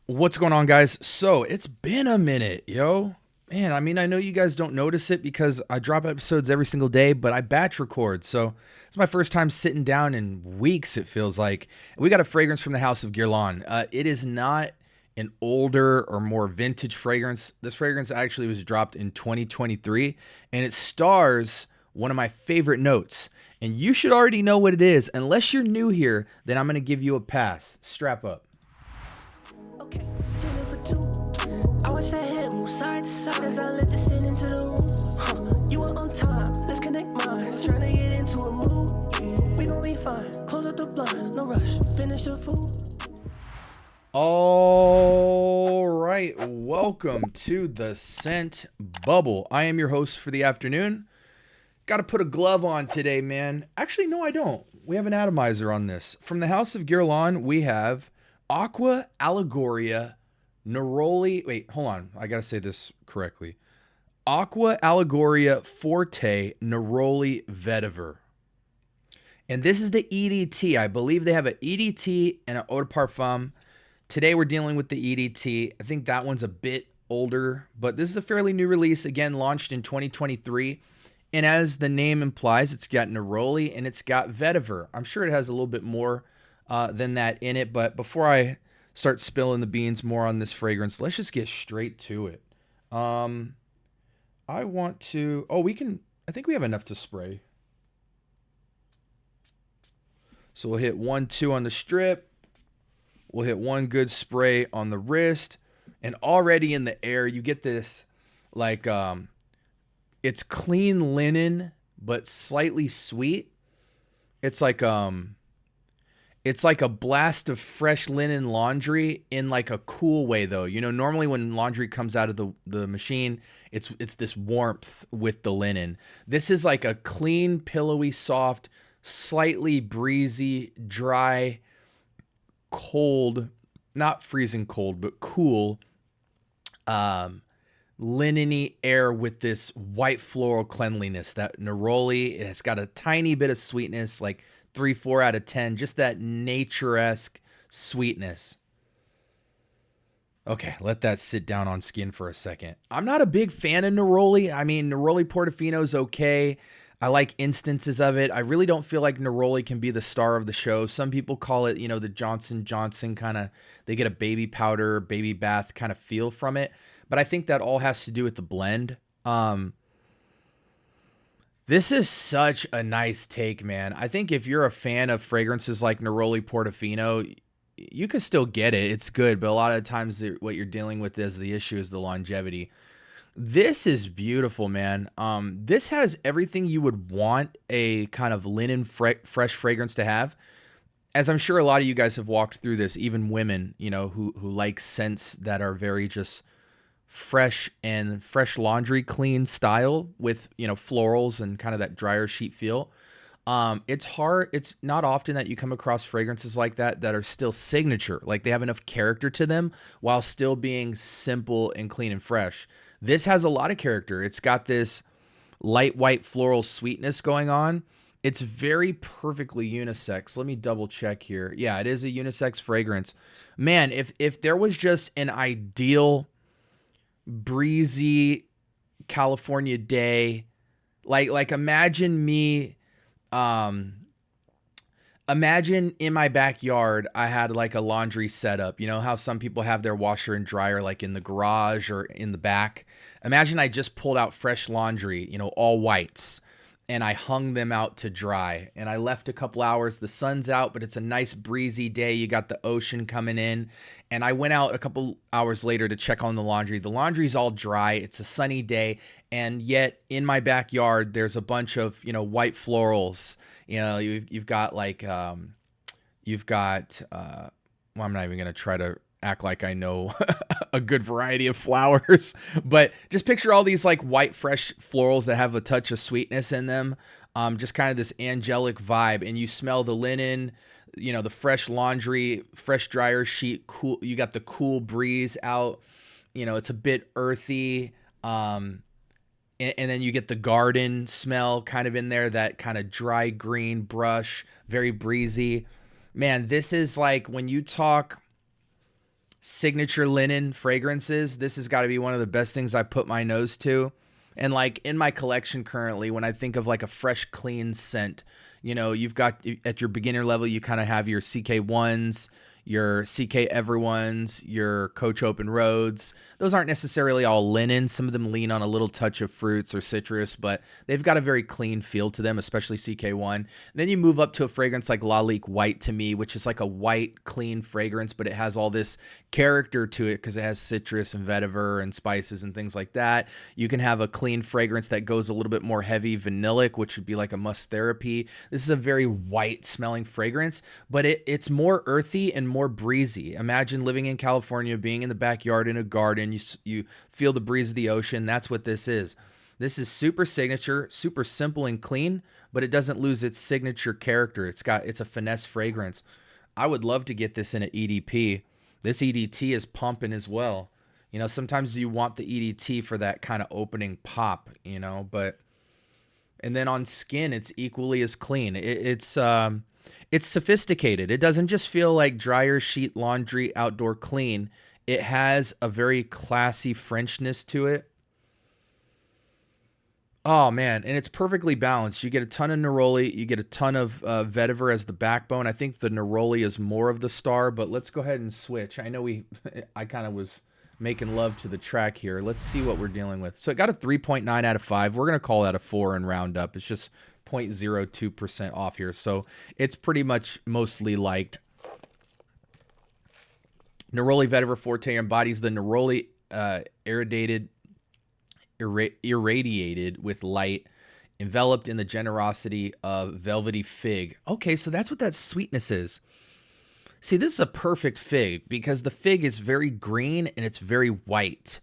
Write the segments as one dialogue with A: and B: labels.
A: What's going on, guys? So it's been a minute, yo. Man, I mean, I know you guys don't notice it because I drop episodes every single day, but I batch record. So it's my first time sitting down in weeks, it feels like. We got a fragrance from the house of Guerlain. It is not an older or more vintage fragrance. This fragrance actually was dropped in 2023, and it stars one of my favorite notes. And you should already know what it is. Unless you're new here, then I'm going to give you a pass. Strap up.
B: Okay, feeling for two. I watch that head move side to side as I let this in into the room. You are on time, let's connect minds. Trying to get into a mood. We gon' be fine. Close up the blinds, no rush. Finish the food.
A: All right, welcome to the Scent Bubble. I am your host for the afternoon. Got to put a glove on today, man. Actually, no, I don't. We have an atomizer on this. From the house of Guerlain, we have Aqua Allegoria Nerolia. Wait, hold on. I got to say this correctly. Aqua Allegoria Forte Nerolia Vetiver. And this is the EDT. I believe they have an EDT and an eau de parfum. Today we're dealing with the EDT. I think that one's a bit older, but this is a fairly new release. Again, launched in 2023. And as the name implies, it's got Nerolia and it's got Vetiver. I'm sure it has a little bit more than that in it. But before I start spilling the beans more on this fragrance, let's just get straight to it. I want to, I think we have enough to spray. So we'll hit 1, 2 on the strip. We'll hit one good spray on the wrist. And already in the air, you get this like, it's clean linen, but slightly sweet. It's like a blast of fresh linen laundry in like a cool way though. You know, normally when laundry comes out of the machine, it's this warmth with the linen. This is like a clean, pillowy, soft, slightly breezy, dry, cold, not freezing cold, but cool, linen-y air with this white floral cleanliness. That Neroli, it has got a tiny bit of sweetness, like 3, 4 out of 10, just that nature-esque sweetness. Okay, let that sit down on skin for a second. I'm not a big fan of Neroli. I mean, Neroli Portofino's okay. I like instances of it. I really don't feel like Neroli can be the star of the show. Some people call it, the Johnson Johnson kind of, they get a baby powder, baby bath kind of feel from it. But I think that all has to do with the blend. This is such a nice take, man. I think if you're a fan of fragrances like Neroli Portofino, you can still get it. It's good, but a lot of times what you're dealing with is the issue is the longevity. This is beautiful, man. This has everything you would want a kind of linen fresh fragrance to have. As I'm sure a lot of you guys have walked through this, even women, who like scents that are very just fresh and fresh laundry clean style with, florals and kind of that dryer sheet feel. It's hard. It's not often that you come across fragrances like that are still signature. Like they have enough character to them while still being simple and clean and fresh. This has a lot of character. It's got this light white floral sweetness going on. It's very perfectly unisex. Let me double check here. Yeah, it is a unisex fragrance. Man, if there was just an ideal breezy California day, like imagine me, imagine in my backyard, I had like a laundry setup. You know how some people have their washer and dryer like in the garage or in the back? Imagine I just pulled out fresh laundry, all whites, and I hung them out to dry. And I left a couple hours. The sun's out, but it's a nice breezy day. You got the ocean coming in. And I went out a couple hours later to check on the laundry. The laundry's all dry. It's a sunny day. And yet in my backyard, there's a bunch of, white florals. You've got like, well, I'm not even going to try to act like I know a good variety of flowers, but just picture all these like white, fresh florals that have a touch of sweetness in them. Just kind of this angelic vibe, and you smell the linen, the fresh laundry, fresh dryer sheet, cool. You got the cool breeze out, it's a bit earthy. And then you get the garden smell kind of in there, that kind of dry green brush, very breezy. Man, this is like when you talk signature linen fragrances, this has got to be one of the best things I've put my nose to. And like in my collection currently, when I think of like a fresh, clean scent, you know, you've got at your beginner level, you kind of have your CK1s, your CK Everones, your Coach Open Roads. Those aren't necessarily all linen. Some of them lean on a little touch of fruits or citrus, but they've got a very clean feel to them, especially CK1. And then you move up to a fragrance like Lalique White to me, which is like a white, clean fragrance, but it has all this character to it because it has citrus and vetiver and spices and things like that. You can have a clean fragrance that goes a little bit more heavy vanillic, which would be like a Musk Therapy. This is a very white smelling fragrance, but it's more earthy and more breezy. Imagine living in California, being in the backyard in a garden. You feel the breeze of the ocean. That's what this is. This is super signature, super simple and clean, but it doesn't lose its signature character. It's a finesse fragrance. I would love to get this in an EDP. This EDT is pumping as well. You know, sometimes you want the EDT for that kind of opening pop, you know, and then on skin, it's equally as clean. It's sophisticated. It doesn't just feel like dryer sheet laundry outdoor clean. It has a very classy Frenchness to it. Oh, man. And it's perfectly balanced. You get a ton of Neroli. You get a ton of Vetiver as the backbone. I think the Neroli is more of the star, but let's go ahead and switch. I know I kind of was making love to the track here. Let's see what we're dealing with. So it got a 3.9 out of 5. We're going to call that a 4 and round up. It's just 0.02% off here. So it's pretty much mostly liked. Neroli Vetiver Forte embodies the Neroli irradiated with light, enveloped in the generosity of velvety fig. Okay, so that's what that sweetness is. See, this is a perfect fig because the fig is very green and it's very white.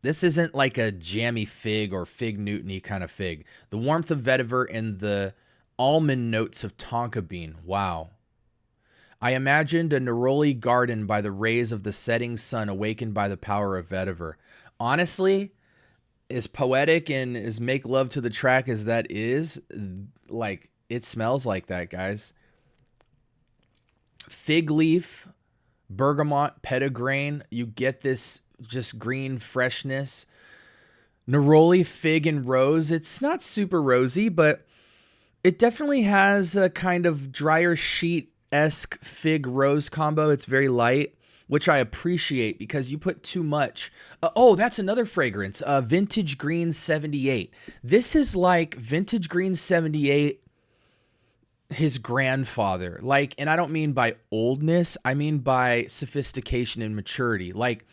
A: This isn't like a jammy fig or fig Newton-y kind of fig. The warmth of vetiver and the almond notes of tonka bean. Wow. I imagined a Neroli garden by the rays of the setting sun awakened by the power of vetiver. Honestly, as poetic and as make love to the track as that is, like, it smells like that, guys. Fig leaf, bergamot, petitgrain. You get this just green freshness. Neroli, fig, and rose. It's not super rosy, but it definitely has a kind of dryer sheet-esque fig rose combo. It's very light, which I appreciate because you put too much. Oh, that's another fragrance. Vintage Green 78. This is like Vintage Green 78, his grandfather. Like, and I don't mean by oldness, I mean by sophistication and maturity. Like,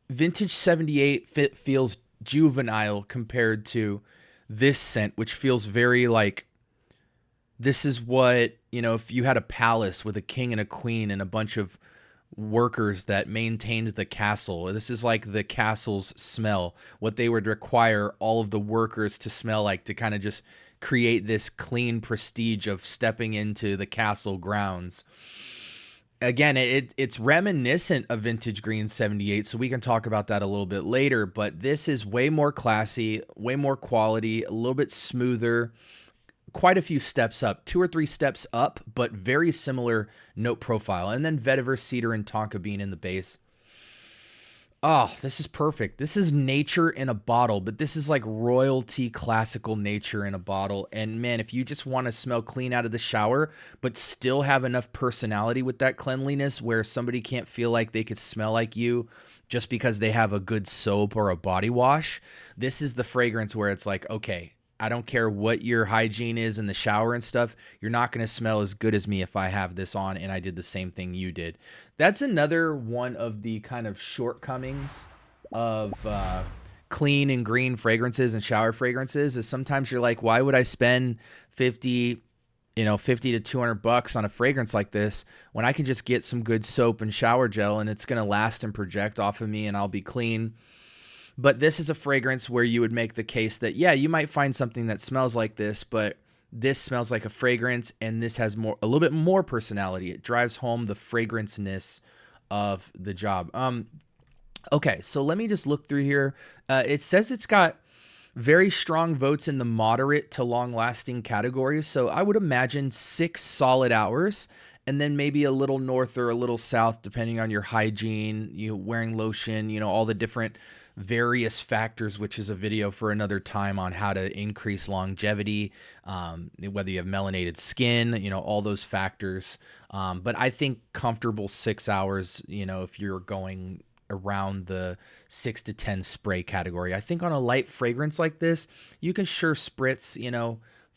A: Vintage 78 feels juvenile compared to this scent, which feels very like, this is what, you know, if you had a palace with a king and a queen and a bunch of workers that maintained the castle. This is like the castle's smell, what they would require all of the workers to smell like to kind of just create this clean prestige of stepping into the castle grounds. Again, it's reminiscent of Vintage Green 78, so we can talk about that a little bit later, but this is way more classy, way more quality, a little bit smoother, quite a few steps up, 2 or 3 steps up, but very similar note profile. And then vetiver, cedar, and tonka bean in the base. Oh, this is perfect. This is nature in a bottle, but this is like royalty classical nature in a bottle. And man, if you just want to smell clean out of the shower, but still have enough personality with that cleanliness where somebody can't feel like they could smell like you just because they have a good soap or a body wash, this is the fragrance where it's like, okay, I don't care what your hygiene is in the shower and stuff. You're not going to smell as good as me if I have this on and I did the same thing you did. That's another one of the kind of shortcomings of clean and green fragrances and shower fragrances is sometimes you're like, why would I spend 50 to $200 on a fragrance like this when I can just get some good soap and shower gel and it's going to last and project off of me and I'll be clean. But this is a fragrance where you would make the case that, yeah, you might find something that smells like this, but this smells like a fragrance and this has a little bit more personality. It drives home the fragranceness of the job. Okay, so let me just look through here. It says it's got very strong votes in the moderate to long-lasting categories. So I would imagine 6 solid hours. and then maybe a little north or a little south, depending on your hygiene, you wearing lotion, all the different various factors, which is a video for another time on how to increase longevity, whether you have melanated skin, all those factors. But I think comfortable 6 hours, if you're going around the 6 to 10 spray category. I think on a light fragrance like this, you can sure spritz,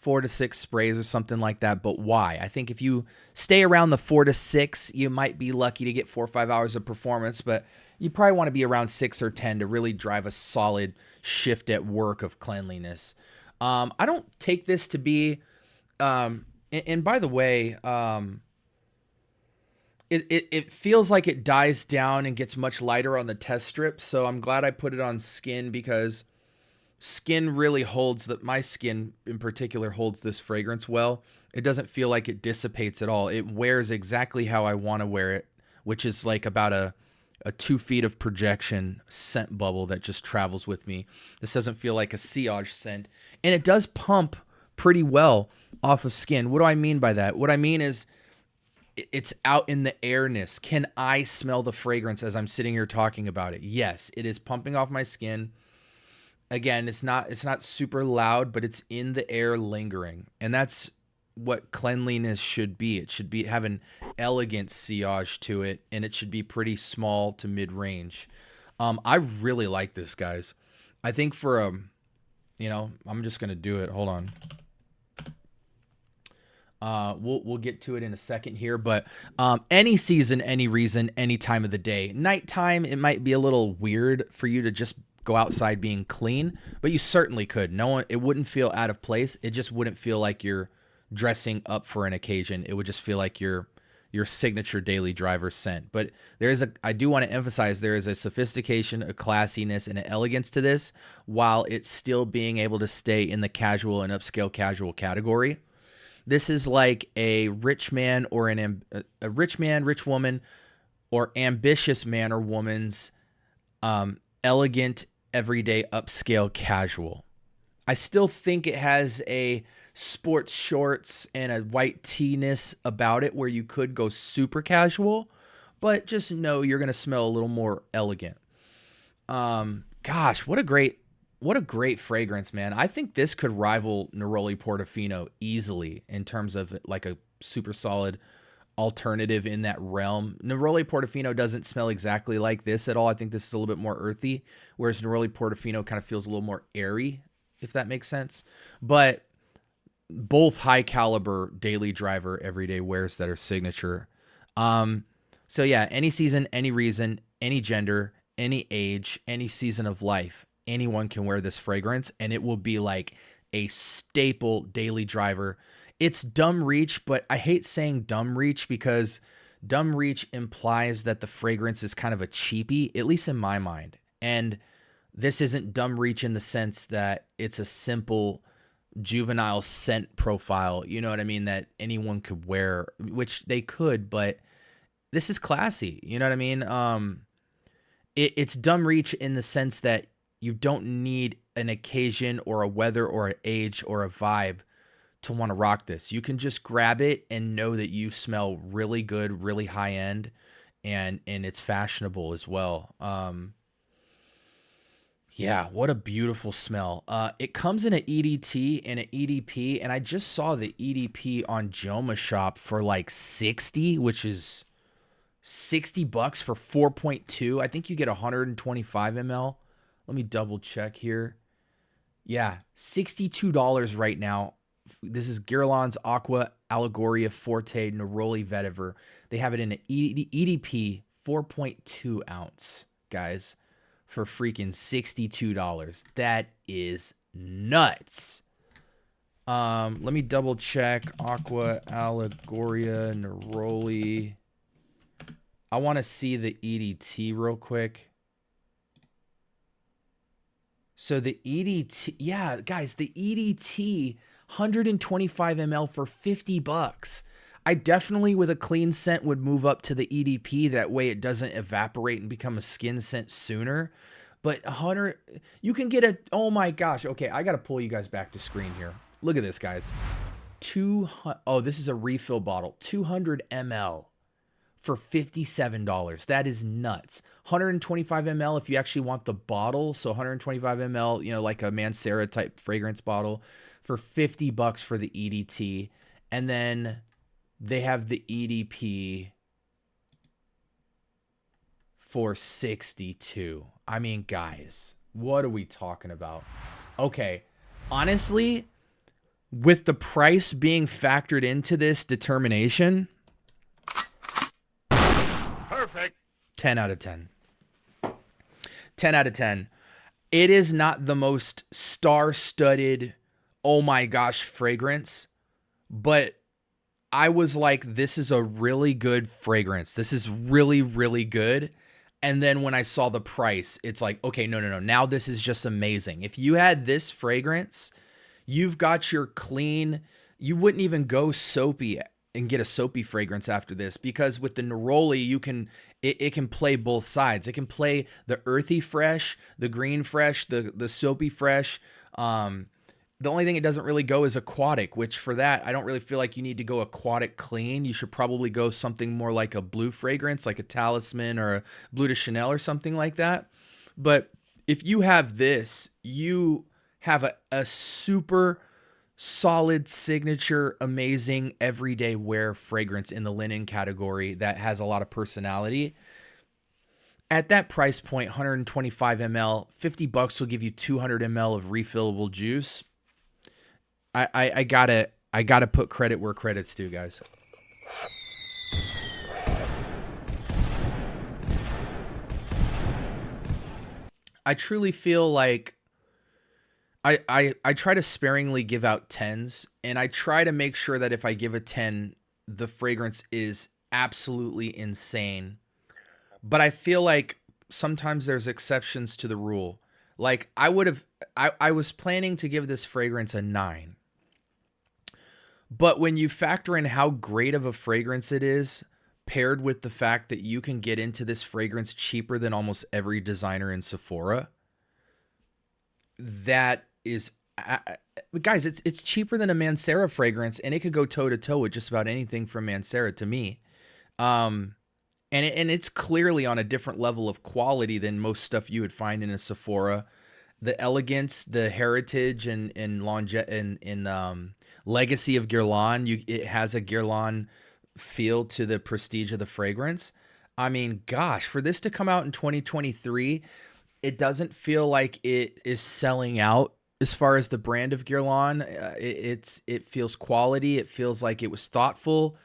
A: 4 to 6 sprays or something like that. But why? I think if you stay around the 4 to 6, you might be lucky to get 4 or 5 hours of performance, but you probably want to be around 6 or 10 to really drive a solid shift at work of cleanliness. I don't take this to be, and by the way, it feels like it dies down and gets much lighter on the test strip. So I'm glad I put it on skin, because skin really holds my skin in particular holds this fragrance well. It doesn't feel like it dissipates at all. It wears exactly how I want to wear it, which is like about a 2 feet of projection scent bubble that just travels with me. This doesn't feel like a sillage scent, and it does pump pretty well off of skin. What do I mean by that? What I mean is it's out in the airness. Can I smell the fragrance as I'm sitting here talking about it? Yes, it is pumping off my skin. Again, it's not super loud, but it's in the air lingering. And that's what cleanliness should be. It should have an elegant sillage to it, and it should be pretty small to mid-range. I really like this, guys. I think for I'm just gonna do it. Hold on. We'll get to it in a second here, but any season, any reason, any time of the day. Nighttime, it might be a little weird for you to just go outside being clean, but you certainly could. It wouldn't feel out of place. It just wouldn't feel like you're dressing up for an occasion. It would just feel like your signature daily driver scent. But I do want to emphasize there is a sophistication, a classiness, and an elegance to this, while it's still being able to stay in the casual and upscale casual category. This is like a rich man or a rich man, rich woman, or ambitious man or woman's elegant, everyday, upscale casual. I still think it has a sports shorts and a white tee-ness about it where you could go super casual, but just know you're going to smell a little more elegant. Gosh, what a great fragrance, man. I think this could rival Neroli Portofino easily in terms of like a super solid alternative in that realm. Neroli Portofino doesn't smell exactly like this at all. I think this is a little bit more earthy, whereas Neroli Portofino kind of feels a little more airy, if that makes sense. But both high caliber daily driver everyday wears that are signature. So yeah, any season, any reason, any gender, any age, any season of life, anyone can wear this fragrance, and it will be like a staple daily driver. It's dumb reach, but I hate saying dumb reach because dumb reach implies that the fragrance is kind of a cheapie, at least in my mind. And this isn't dumb reach in the sense that it's a simple juvenile scent profile, you know what I mean, that anyone could wear, which they could, but this is classy, you know what I mean? It's dumb reach in the sense that you don't need an occasion or a weather or an age or a vibe to want to rock this. You can just grab it and know that you smell really good, really high end, and it's fashionable as well. Yeah, what a beautiful smell. It comes in an EDT and an EDP, and I just saw the EDP on Joma Shop for like 60, which is $60 for 4.2. I think you get 125 ml. Let me double check here. Yeah, $62 right now. This is Guerlain's Aqua Allegoria Forte Neroli Vetiver. They have it in an EDP 4.2 ounce, guys, for freaking $62. That is nuts. Let me double check Aqua Allegoria Neroli. I want to see the EDT real quick. So the EDT, yeah, guys, the EDT 125 ml for $50. I definitely, with a clean scent, would move up to the EDP. That way it doesn't evaporate and become a skin scent sooner. But 100, you can get a, oh my gosh. Okay, I got to pull you guys back to screen here. Look at this, guys. Oh, this is a refill bottle, 200 ml for $57. That is nuts. 125 ml if you actually want the bottle. So 125 ml, you know, like a Mancera type fragrance bottle for $50 for the EDT. And then they have the EDP for 62. I mean, guys, what are we talking about? Okay, honestly, with the price being factored into this determination,
C: Perfect.
A: 10 out of 10. 10 out of 10. It is not the most star-studded, oh my gosh, fragrance, but I was like, this is a really good fragrance. This is really, really good. And then when I saw the price, it's like, okay, no. Now this is just amazing. If you had this fragrance, you've got your clean, you wouldn't even go soapy and get a soapy fragrance after this, because with the Neroli, you can, it can play both sides. It can play the earthy fresh, the green fresh, the soapy fresh. The only thing it doesn't really go is aquatic, which for that, I don't really feel like you need to go aquatic clean. You should probably go something more like a blue fragrance, like a Talisman or a Bleu de Chanel or something like that. But if you have this, you have a super solid signature, amazing everyday wear fragrance in the linen category that has a lot of personality. At that price point, 125 ml, $50 will give you 200 ml of refillable juice. I gotta put credit where credit's due, guys. I truly feel like I try to sparingly give out 10s, and I try to make sure that if I give a 10, the fragrance is absolutely insane. But I feel like sometimes there's exceptions to the rule. Like I was planning to give this fragrance a 9. But when you factor in how great of a fragrance it is, paired with the fact that you can get into this fragrance cheaper than almost every designer in Sephora, that is, guys, it's cheaper than a Mancera fragrance, and it could go toe to toe with just about anything from Mancera to me. And it's clearly on a different level of quality than most stuff you would find in a Sephora. The elegance, the heritage, and legacy of Guerlain, it has a Guerlain feel to the prestige of the fragrance. I mean, gosh, for this to come out in 2023, it doesn't feel like it is selling out as far as the brand of Guerlain. It feels quality. It feels like it was thoughtful.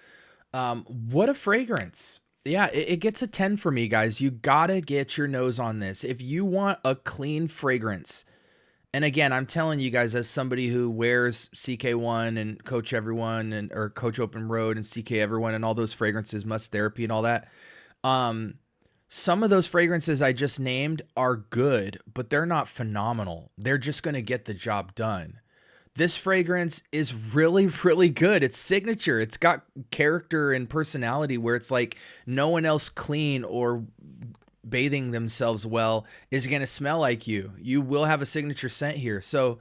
A: What a fragrance. Yeah, it gets a 10 for me, guys. You gotta get your nose on this. If you want a clean fragrance, and again, I'm telling you guys as somebody who wears CK1 and Coach Everyone or Coach Open Road and CK Everyone and all those fragrances, Must Therapy and all that. Some of those fragrances I just named are good, but they're not phenomenal. They're just going to get the job done. This fragrance is really, really good. It's signature. It's got character and personality where it's like no one else clean or bathing themselves well is going to smell like you. You will have a signature scent here. So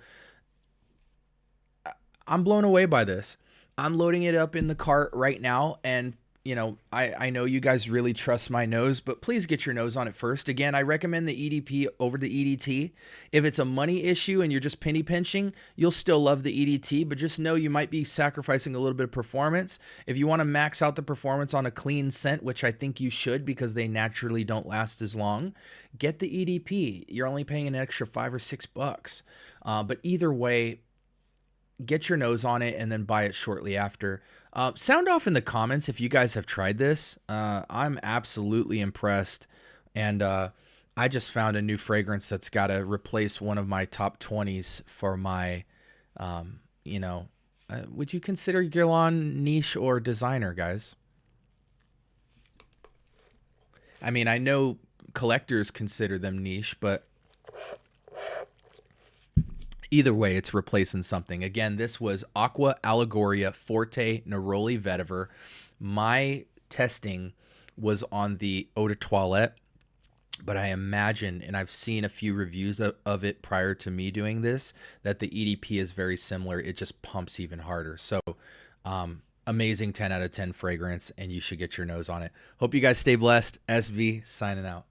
A: I'm blown away by this. I'm loading it up in the cart right now, and you know, I know you guys really trust my nose, but please get your nose on it first. Again, I recommend the EDP over the EDT. If it's a money issue and you're just penny pinching, you'll still love the EDT, but just know you might be sacrificing a little bit of performance. If you want to max out the performance on a clean scent, which I think you should because they naturally don't last as long, get the EDP. You're only paying an extra $5 or $6. But either way, get your nose on it and then buy it shortly after. Sound off in the comments if you guys have tried this. I'm absolutely impressed. And I just found a new fragrance that's got to replace one of my top 20s for my, would you consider Guerlain niche or designer, guys? I mean, I know collectors consider them niche, but either way, it's replacing something. Again, this was Aqua Allegoria Forte Nerolia Vetiver. My testing was on the Eau de Toilette, But I imagine, and I've seen a few reviews of it prior to me doing this, that the EDP is very similar. It just pumps even harder. So amazing 10 out of 10 fragrance, and you should get your nose on it. Hope you guys stay blessed. SB signing out.